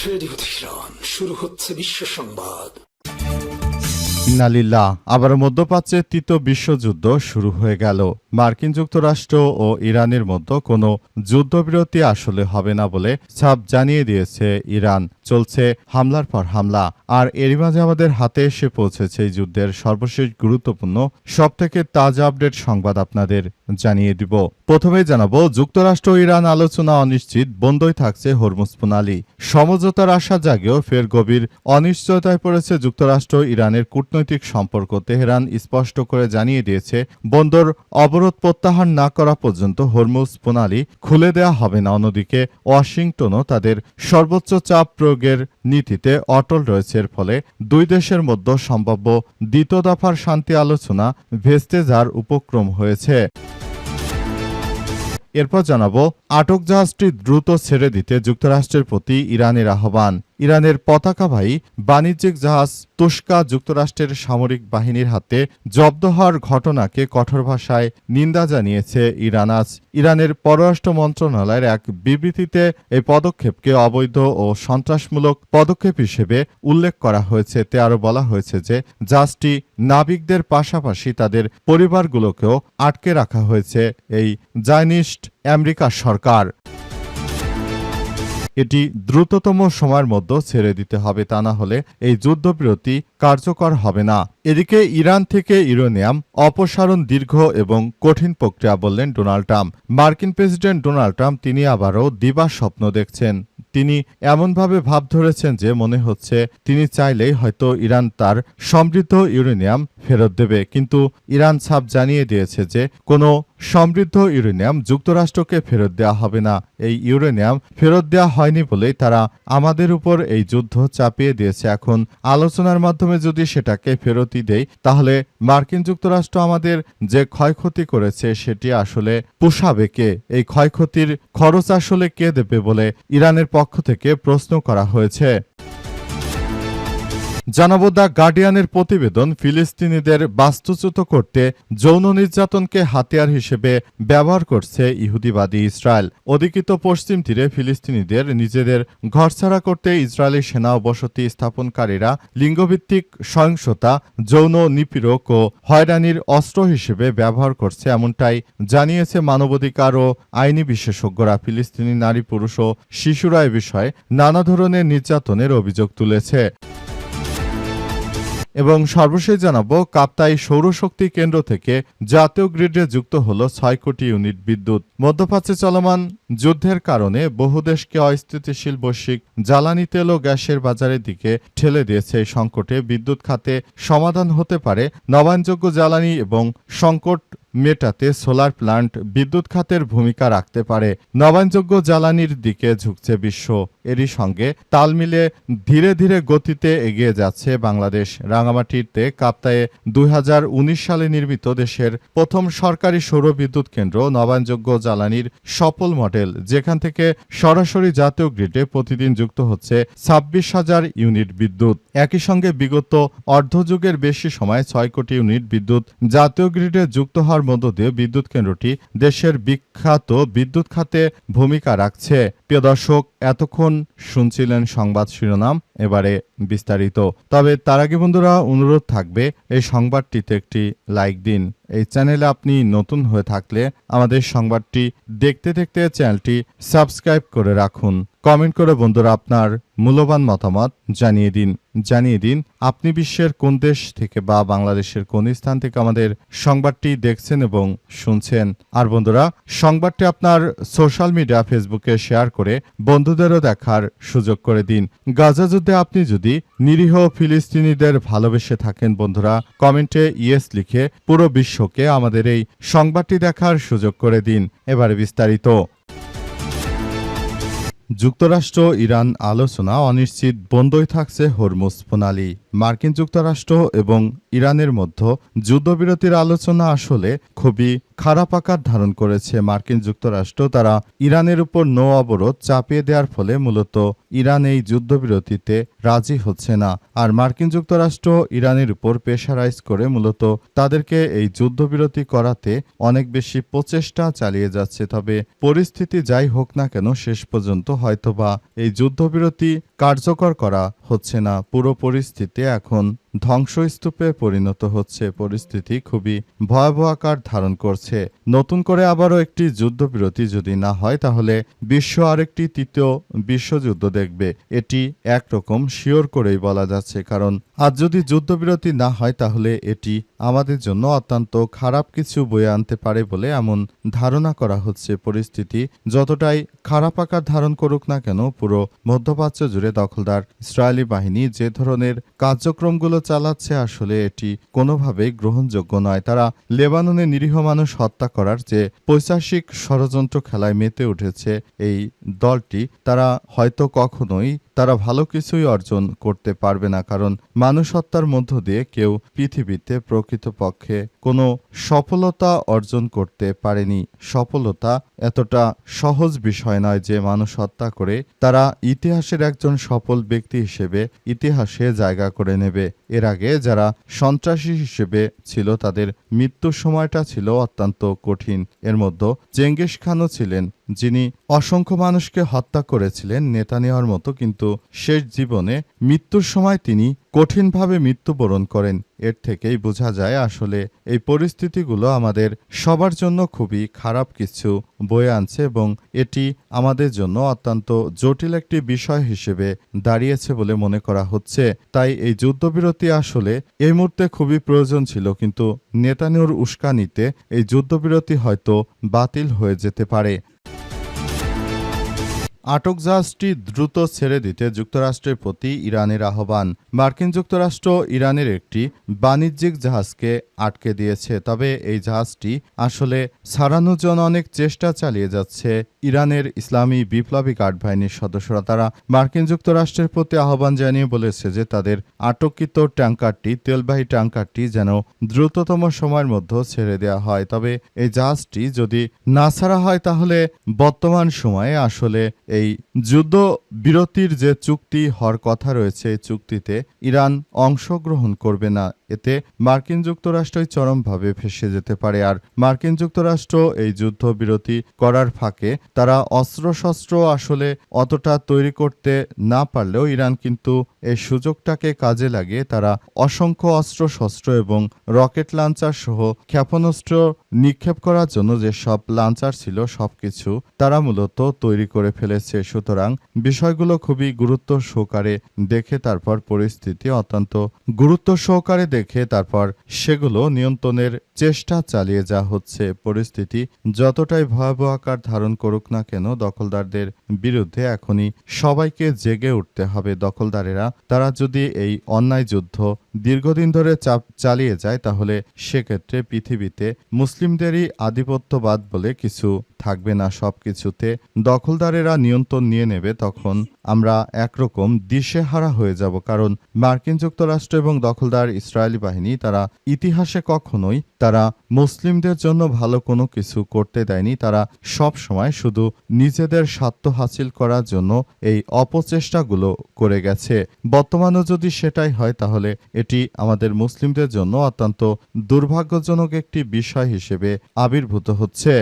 Radio Tehran, শুরু হচ্ছে বিশ্ব সংবাদ। ইন্নালিল্লাহ। আবার মধ্যপ্রাচ্যে তৃতীয় বিশ্বযুদ্ধ শুরু হয়ে গেল। মার্কিন যুক্তরাষ্ট্র ও ইরানের মধ্যে কোনো যুদ্ধবিরতি আসলে হবে না বলে ছাপ জানিয়ে দিয়েছে ইরান। চলছে হামলার পর হামলা। আর এরই মাঝে আমাদের হাতে এসে পৌঁছেছে এই যুদ্ধের সর্বশেষ গুরুত্বপূর্ণ সবথেকে তাজা আপডেট সংবাদ আপনাদের জানিয়ে দিব। প্রথমেই জানাবো, যুক্তরাষ্ট্র ও ইরান আলোচনা অনিশ্চিত, বন্ধই থাকছে হরমুজ প্রণালী। সমঝোতার আশা জাগেও ফের গভীর অনিশ্চয়তায় পড়েছে যুক্তরাষ্ট্র ইরানের কূটনৈতিক সম্পর্ক। তেহরান স্পষ্ট করে জানিয়ে দিয়েছে, বন্দর অবরোধ প্রত্যাহার না করা পর্যন্ত হরমুজ প্রণালী খুলে দেওয়া হবে না। অন্যদিকে ওয়াশিংটনও তাদের সর্বোচ্চ চাপ প্রয়োগের নীতিতে অটল রয়েছে। এর ফলে দুই দেশের মধ্যে সম্ভাব্য দ্বিতীয় দফার শান্তি আলোচনা ভেস্তে যাওয়ার উপক্রম হয়েছে। এরপর জানাবো, আটক জাহাজটি দ্রুত ছেড়ে দিতে যুক্তরাষ্ট্রের প্রতি ইরানের আহ্বান। ইরানের পতাকাবাহী বাণিজ্যিক জাহাজ তুস্কা যুক্তরাষ্ট্রের সামরিক বাহিনীর হাতে জব্দ হওয়ার ঘটনাকে কঠোর ভাষায় নিন্দা জানিয়েছে ইরান। আজ ইরানের পররাষ্ট্র মন্ত্রণালয়ের এক বিবৃতিতে এই পদক্ষেপকে অবৈধ ও সন্ত্রাসমূলক পদক্ষেপ হিসেবে উল্লেখ করা হয়েছে। এতে আরও বলা হয়েছে যে জাহাজটি নাবিকদের পাশাপাশি তাদের পরিবারগুলোকেও আটকে রাখা হয়েছে এই জায়নিস্ট আমেরিকা সরকার। এটি দ্রুততম সময়ের মধ্যে ছেড়ে দিতে হবে, তা না হলে এই যুদ্ধবিরতি কার্যকর হবে না। এদিকে ইরান থেকে ইউরেনিয়াম অপসারণ দীর্ঘ এবং কঠিন প্রক্রিয়া বললেন ডোনাল্ড ট্রাম্প। মার্কিন প্রেসিডেন্ট ডোনাল্ড ট্রাম্প তিনি আবারও দিবা স্বপ্ন দেখছেন। তিনি এমনভাবে ভাব ধরেছেন যে মনে হচ্ছে তিনি চাইলেই হয়তো ইরান তার সমৃদ্ধ ইউরেনিয়াম ফেরত দেবে। কিন্তু ইরান ছাপ জানিয়ে দিয়েছে যে কোনো সমৃদ্ধ ইউরেনিয়াম যুক্তরাষ্ট্রকে ফেরত দেওয়া হবে না। এই ইউরেনিয়াম ফেরত দেওয়া হয়নি বলেই তারা আমাদের উপর এই যুদ্ধ চাপিয়ে দিয়েছে। এখন আলোচনার মাধ্যমে যদি সেটাকে ফেরতই দেই, তাহলে মার্কিন যুক্তরাষ্ট্র আমাদের যে ক্ষয়ক্ষতি করেছে সেটি আসলে পোষাবে কে? এই ক্ষয়ক্ষতির খরচ আসলে কে দেবে বলে ইরানের পক্ষ থেকে প্রশ্ন করা হয়েছে। জানাবো, দ্য গার্ডিয়ানের প্রতিবেদন, ফিলিস্তিনিদের বাস্তুচ্যুত করতে যৌন নির্যাতনকে হাতিয়ার হিসেবে ব্যবহার করছে ইহুদিবাদী ইসরায়েল। অধিকৃত পশ্চিম তীরে ফিলিস্তিনিদের নিজেদের ঘরছাড়া করতে ইসরায়েলি সেনা ও বসতি স্থাপনকারীরা লিঙ্গভিত্তিক সহিংসতা, যৌন নিপীড়ক ও হয়রানির অস্ত্র হিসেবে ব্যবহার করছে, এমনটাই জানিয়েছে মানবাধিকার ও আইনি বিশেষজ্ঞরা। ফিলিস্তিনি নারী, পুরুষ ও শিশুরা এ বিষয়ে নানা ধরনের নির্যাতনের অভিযোগ তুলেছে। এবং সর্বশেষ জানাবো, কাপ্তাই সৌরশক্তি কেন্দ্র থেকে জাতীয় গ্রিডে যুক্ত হল ৬ কোটি ইউনিট বিদ্যুৎ। মধ্যপ্রাচ্যে চলমান যুদ্ধের কারণে বহু দেশকে অস্থিতিশীল বৈশ্বিক জ্বালানি তেল ও গ্যাসের বাজারের দিকে ঠেলে দিয়েছে। এই সংকটে বিদ্যুৎ খাতে সমাধান হতে পারে নবায়নযোগ্য জ্বালানি এবং সংকট মেটাতে সোলার প্ল্যান্ট বিদ্যুৎ খাতের ভূমিকা রাখতে পারে। নবায়নযোগ্য জ্বালানির দিকে ঝুঁকছে বিশ্ব। এরই সঙ্গে তাল মিলে ধীরে ধীরে গতিতে এগিয়ে যাচ্ছে বাংলাদেশ। রাঙামাটিতে কাপ্তায়ে ২০১৯ সালে নির্মিত দেশের প্রথম সরকারি সৌর বিদ্যুৎ কেন্দ্র নবায়নযোগ্য জ্বালানির সফল মডেল, যেখান থেকে সরাসরি জাতীয় গ্রিডে প্রতিদিন যুক্ত হচ্ছে ২৬,০০০ ইউনিট বিদ্যুৎ। একই সঙ্গে বিগত অর্ধযুগের বেশি সময় ৬ কোটি ইউনিট বিদ্যুৎ জাতীয় গ্রিডে যুক্ত হওয়ার মধ্য দিয়ে বিদ্যুৎ কেন্দ্রটি দেশের বিখ্যাত বিদ্যুৎ খাতে ভূমিকা রাখছে। প্রিয় দর্শক, এতক্ষণ শুনছিলেন সংবাদ শিরোনাম, এবারে বিস্তারিত। তবে তার আগে বন্ধুরা, অনুরোধ থাকবে এই সংবাদটিতে একটি লাইক দিন। এই চ্যানেলে আপনি নতুন হয়ে থাকলে আমাদের সংবাদটি দেখতে দেখতে চ্যানেলটি সাবস্ক্রাইব করে রাখুন। কমেন্ট করে বন্ধুরা আপনার মূল্যবান মতামত জানিয়ে দিন আপনি বিশ্বের কোন দেশ থেকে বা বাংলাদেশের কোন স্থান থেকে আমাদের সংবাদটি দেখছেন এবং শুনছেন। আর বন্ধুরা, সংবাদটি আপনার সোশ্যাল মিডিয়া ফেসবুকে শেয়ার করে বন্ধুদেরও দেখার সুযোগ করে দিন। গাজা যুদ্ধে আপনি যদি নিরীহ ফিলিস্তিনিদের ভালোবেসে থাকেন, বন্ধুরা কমেন্টে ইয়েস লিখে পুরো বিশ্বকে আমাদের এই সংবাদটি দেখার সুযোগ করে দিন। এবারে বিস্তারিত। যুক্তরাষ্ট্র ইরান আলোচনা অনিশ্চিত, বন্ধই থাকছে হরমুজ প্রণালী। মার্কিন যুক্তরাষ্ট্র এবং ইরানের মধ্যে যুদ্ধবিরতির আলোচনা আসলে খুবই খারাপ আকার ধারণ করেছে। মার্কিন যুক্তরাষ্ট্র তারা ইরানের উপর নৌ অবরোধ চাপিয়ে দেওয়ার ফলে মূলত ইরান এই যুদ্ধবিরতিতে রাজি হচ্ছে না। আর মার্কিন যুক্তরাষ্ট্র ইরানের উপর প্রেশারাইজ করে মূলত তাদেরকে এই যুদ্ধবিরতি করাতে অনেক বেশি প্রচেষ্টা চালিয়ে যাচ্ছে। তবে পরিস্থিতি যাই হোক না কেন, শেষ পর্যন্ত হয়তোবা এই যুদ্ধবিরতি কার্যকর করা হচ্ছে না। পুরো পরিস্থিতি এখন ধ্বংসস্তূপে পরিণত হচ্ছে। পরিস্থিতি খুবই ভয়াবহ আকার ধারণ করছে। নতুন করে আবারও একটি যুদ্ধবিরতি যদি না হয়, তাহলে বিশ্ব আরেকটি তৃতীয় বিশ্বযুদ্ধ দেখবে। এটি একরকম শিওর করেই বলা যাচ্ছে। কারণ আজ যদি যুদ্ধবিরতি না হয়, তাহলে এটি আমাদের জন্য অত্যন্ত খারাপ কিছু বয়ে আনতে পারে বলে এমন ধারণা করা হচ্ছে। পরিস্থিতি যতটাই খারাপ আকার ধারণ করুক না কেন, পুরো মধ্যপ্রাচ্য জুড়ে দখলদার ইসরায়েলি বাহিনী যে ধরনের কার্যক্রমগুলো চালাচ্ছে, আসলে এটি কোনোভাবেই গ্রহণযোগ্য নয়। তারা লেবাননে নিরীহ মানুষ হত্যা করার যে পৈশাচিক ষড়যন্ত্র খেলায় মেতে উঠেছে এই দলটি, তারা হয়তো কখনোই তারা ভালো কিছুই অর্জন করতে পারবে না। কারণ মানুষ হত্যার মধ্য দিয়ে কেউ পৃথিবীতে প্রকৃতপক্ষে কোনো সফলতা অর্জন করতে পারেনি। সফলতা এতটা সহজ বিষয় নয় যে মানুষ হত্যা করে তারা ইতিহাসের একজন সফল ব্যক্তি হিসেবে ইতিহাসে জায়গা করে নেবে। এর আগে যারা সন্ত্রাসী হিসেবে ছিল, তাদের মৃত্যুর সময়টা ছিল অত্যন্ত কঠিন। এর মধ্যে চেঙ্গিস খানও ছিলেন, যিনি অসংখ্য মানুষকে হত্যা করেছিলেন নেতানিয়াহুর মতো, কিন্তু শেষ জীবনে মৃত্যুর সময় তিনি কঠিনভাবে মৃত্যুবরণ করেন। এর থেকেই বোঝা যায় আসলে এই পরিস্থিতিগুলো আমাদের সবার জন্য খুবই খারাপ কিছু বয়ে আনছে এবং এটি আমাদের জন্য অত্যন্ত জটিল একটি বিষয় হিসেবে দাঁড়িয়েছে বলে মনে করা হচ্ছে। তাই এই যুদ্ধবিরতি আসলে এই মুহূর্তে খুবই প্রয়োজন ছিল, কিন্তু নেতানিয়াহুর উস্কানিতে এই যুদ্ধবিরতি হয়তো বাতিল হয়ে যেতে পারে। আটক জাহাজটি দ্রুত ছেড়ে দিতে যুক্তরাষ্ট্রের প্রতি ইরানের আহ্বান। মার্কিন যুক্তরাষ্ট্র ইরানের একটি বাণিজ্যিক জাহাজকে আটকে দিয়েছে। তবে এই জাহাজটি আসলে ছাড়ানোর জন্য অনেক চেষ্টা চালিয়ে যাচ্ছে ইরানের ইসলামী বিপ্লবী গার্ড বাহিনীর সদস্যরা। তারা মার্কিন যুক্তরাষ্ট্রের প্রতি আহ্বান জানিয়ে বলেছে যে তাদের আটককৃত ট্যাঙ্কারটি, তেলবাহী ট্যাঙ্কারটি যেন দ্রুততম সময়ের মধ্যে ছেড়ে দেওয়া হয়। তবে এই জাহাজটি যদি না ছাড়া হয়, তাহলে বর্তমান সময়ে আসলে এই যুদ্ধ বিরতির যে চুক্তি হওয়ার কথা রয়েছে, এই চুক্তিতে ইরান অংশগ্রহণ করবে না। এতে মার্কিন যুক্তরাষ্ট্রই চরমভাবে ফেঁসে যেতে পারে। আর মার্কিন যুক্তরাষ্ট্র এই যুদ্ধ বিরতি করার ফাঁকে তারা অস্ত্রশস্ত্র আসলে অতটা তৈরি করতে না পারলেও ইরান কিন্তু এই সুযোগটাকে কাজে লাগিয়ে তারা অসংখ্য অস্ত্রশস্ত্র এবং রকেট লঞ্চার সহ ক্ষেপণাস্ত্র নিক্ষেপ করার জন্য যে সব লঞ্চার ছিল, সবকিছু তারা মূলত তৈরি করে ফেলেছে। সুতরাং বিষয়গুলো খুবই গুরুত্ব সহকারে দেখে তারপর পরিস্থিতি অত্যন্ত গুরুত্ব সহকারে দেখে তারপর সেগুলো নিয়ন্ত্রণের চেষ্টা চালিয়ে যাওয়া হচ্ছে। পরিস্থিতি যতটাই ভয়াবহ আকার ধারণ করুক না কেন, দখলদারদের বিরুদ্ধে এখনই সবাইকে জেগে উঠতে হবে। দখলদারেরা তারা যদি এই অন্যায় যুদ্ধ দীর্ঘদিন ধরে চালিয়ে যায়, তাহলে সেক্ষেত্রে পৃথিবীতে মুসলিমদেরই আধিপত্যবাদ বলে কিছু থাকবে না। সবকিছুতে দখলদারেরা নিয়ন্ত্রণ নিয়ে নেবে। তখন আমরা একরকম দিশেহারা হয়ে যাব। কারণ মার্কিন যুক্তরাষ্ট্র এবং দখলদার ইসরায়েলি বাহিনী তারা ইতিহাসে কখনোই তারা মুসলিমদের জন্য ভালো কোনো কিছু করতে দেয়নি। তারা সব সময় শুধু নিজেদের স্বার্থ হাসিল করার জন্য এই অপচেষ্টাগুলো করে গেছে। বর্তমানেও যদি সেটাই হয়, তাহলে এটি আমাদের মুসলিমদের জন্য অত্যন্ত দুর্ভাগ্যজনক একটি বিষয় হিসেবে আবির্ভূত হচ্ছে।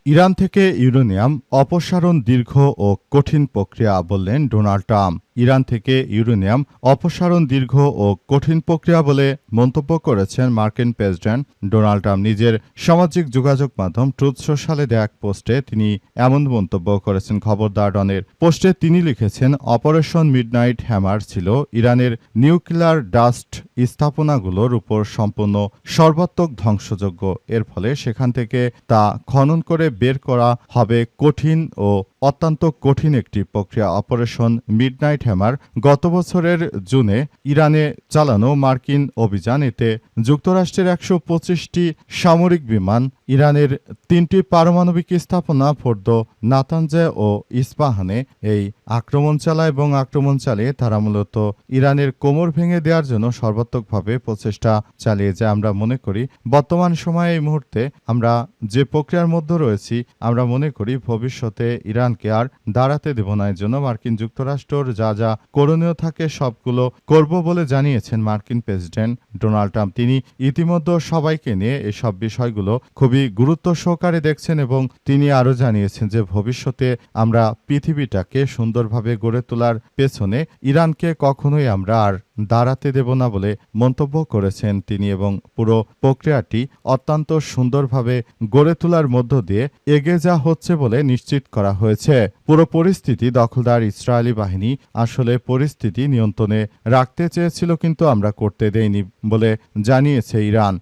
ইরান থেকে ইউরেনিয়াম অপসারণ দীর্ঘ ও কঠিন প্রক্রিয়া, বললেন ডোনাল্ড ট্রাম্প। ইরান থেকে ইউরেনিয়াম অপসারণ দীর্ঘ ও কঠিন প্রক্রিয়া বলে মন্তব্য করেছেন মার্কিন প্রেসিডেন্ট ডোনাল্ড ট্রাম্প। নিজের সামাজিক যোগাযোগ মাধ্যম ট্রুথ সোশ্যালে দেয়া এক পোস্টে তিনি এমন মন্তব্য করেছেন। খবরদার ডনের পোস্টে তিনি লিখেছেন, অপারেশন মিডনাইট হ্যামার ছিল ইরানের নিউক্লিয়ার ডাস্ট স্থাপনাগুলোর উপর সম্পূর্ণ সর্বাত্মক ধ্বংসযোগ্য। এর ফলে সেখান থেকে তা খনন করে বের করা হবে কঠিন ও অত্যন্ত কঠিন একটি প্রক্রিয়া। অপারেশন মিডনাইট হ্যামার গত বছরের জুনে ইরানে চালানো মার্কিন অভিযান, এতে যুক্তরাষ্ট্রের ১২৫টি সামরিক বিমান ইরানের ৩টি পারমাণবিক স্থাপনা ফোর্দো, নাতানজে ও ইস্পাহানে এই আক্রমণ চালায় এবং আক্রমণ চালিয়ে তারা মূলত ইরানের কোমর ভেঙে দেওয়ার জন্য সর্বাত্মকভাবে প্রচেষ্টা চালিয়ে যায়। আমরা মনে করি বর্তমান সময়ে এই মুহূর্তে আমরা যে প্রক্রিয়ার মধ্যে রয়েছি, আমরা মনে করি ভবিষ্যতে ইরানকে আর দাঁড়াতে দেব না। এর জন্য মার্কিন যুক্তরাষ্ট্র যা যা করণীয় থাকে সবগুলো করব বলে জানিয়েছেন মার্কিন প্রেসিডেন্ট ডোনাল্ড ট্রাম্প। তিনি ইতিমধ্যে সবাইকে নিয়ে এসব বিষয়গুলো খুবই গুরুত্ব সহকারে দেখছেন এবং তিনি আরও জানিয়েছেন যে ভবিষ্যতে আমরা পৃথিবীটাকে সুন্দরভাবে গড়ে তোলার পেছনে ইরানকে কখনোই আমরা আর দাঁড়াতে দেব না বলে মন্তব্য করেছেন তিনি এবং পুরো প্রক্রিয়াটি অত্যন্ত সুন্দরভাবে গড়ে তোলার মধ্য দিয়ে এগিয়ে যা হচ্ছে বলে নিশ্চিত করা হয়েছে। পুরো পরিস্থিতি দখলদার ইসরায়েলি বাহিনী আসলে পরিস্থিতি নিয়ন্ত্রণে রাখতে চেয়েছিল, কিন্তু আমরা করতে দেইনি বলে জানিয়েছে ইরান।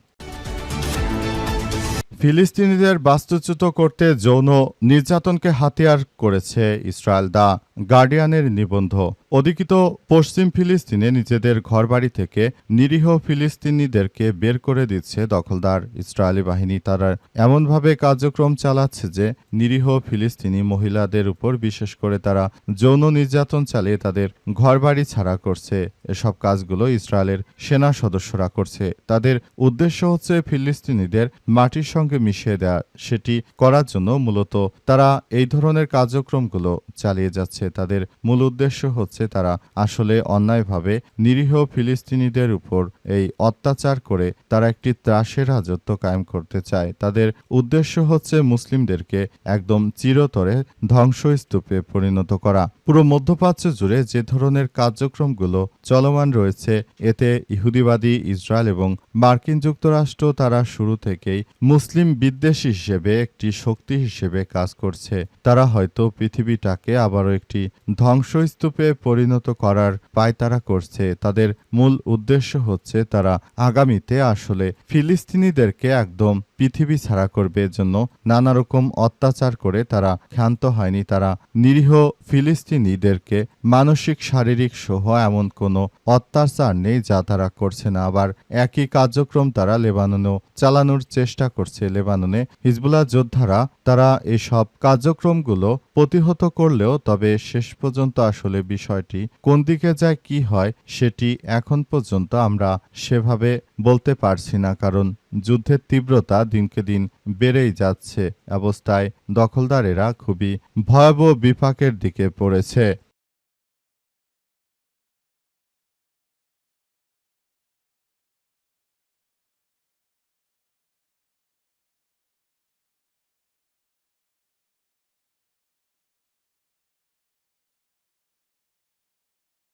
ফিলিস্তিনিদের বাস্তুচ্যুত করতে যৌন নির্যাতনকে হাতিয়ার করেছে ইসরায়েল। দ্য গার্ডিয়ানের নিবন্ধ। অধিকৃত পশ্চিম ফিলিস্তিনে নিজেদের ঘরবাড়ি থেকে নিরীহ ফিলিস্তিনিদেরকে বের করে দিচ্ছে দখলদার ইসরায়েলি বাহিনী। তারা এমনভাবে কার্যক্রম চালাচ্ছে যে নিরীহ ফিলিস্তিনি মহিলাদের উপর বিশেষ করে তারা যৌন নির্যাতন চালিয়ে তাদের ঘরবাড়ি ছাড়া করছে। এসব কাজগুলো ইসরায়েলের সেনা সদস্যরা করছে। তাদের উদ্দেশ্য হচ্ছে ফিলিস্তিনিদের মাটির সঙ্গে মিশিয়ে দেওয়া। সেটি করার জন্য মূলত তারা এই ধরনের কার্যক্রমগুলো চালিয়ে যাচ্ছে। তাদের মূল উদ্দেশ্য হচ্ছে তারা আসলে অন্যায়ভাবে নিরীহ ফিলিস্তিনিদের উপর এই অত্যাচার করে তারা একটি ত্রাসের রাজত্ব কায়েম করতে চায়। তাদের উদ্দেশ্য হচ্ছে মুসলিমদেরকে একদম চিরতরে ধ্বংসস্তূপে পরিণত করা। পুরো মধ্যপ্রাচ্য জুড়ে যে ধরনের কার্যক্রমগুলো চলমান রয়েছে, এতে ইহুদিবাদী ইসরায়েল এবং মার্কিন যুক্তরাষ্ট্র তারা শুরু থেকেই মুসলিম বিদ্বেষী হিসেবে একটি শক্তি হিসেবে কাজ করছে। তারা হয়তো পৃথিবীটাকে আবারও একটি ধ্বংসস্তূপে পরিণত করার পায়তারা করছে। তাদের মূল উদ্দেশ্য হচ্ছে তারা আগামীতে আসলে ফিলিস্তিনিদেরকে একদম পৃথিবী ছাড়া করবে। এর জন্য নানা রকম অত্যাচার করে তারা ক্ষান্ত হয়নি। তারা নিরীহ ফিলিস্তিনিদেরকে মানসিক, শারীরিক সহ এমন কোনো অত্যাচার নেই যা তারা করছে না। আবার একই কার্যক্রম তারা লেবাননেও চালানোর চেষ্টা করছে। লেবাননে হিজবুল্লাহ যোদ্ধারা তারা এসব কার্যক্রমগুলো প্রতিহত করলেও তবে শেষ পর্যন্ত আসলে বিষয়টি কোন দিকে যায়, কি হয়, সেটি এখন পর্যন্ত আমরা সেভাবে বলতে পারছি না, কারণ যুদ্ধের তীব্রতা দিনকে দিন বেড়েই যাচ্ছে। অবস্থায় দখলদারেরা খুবই ভয়াবহ বিপাকের দিকে পড়েছে।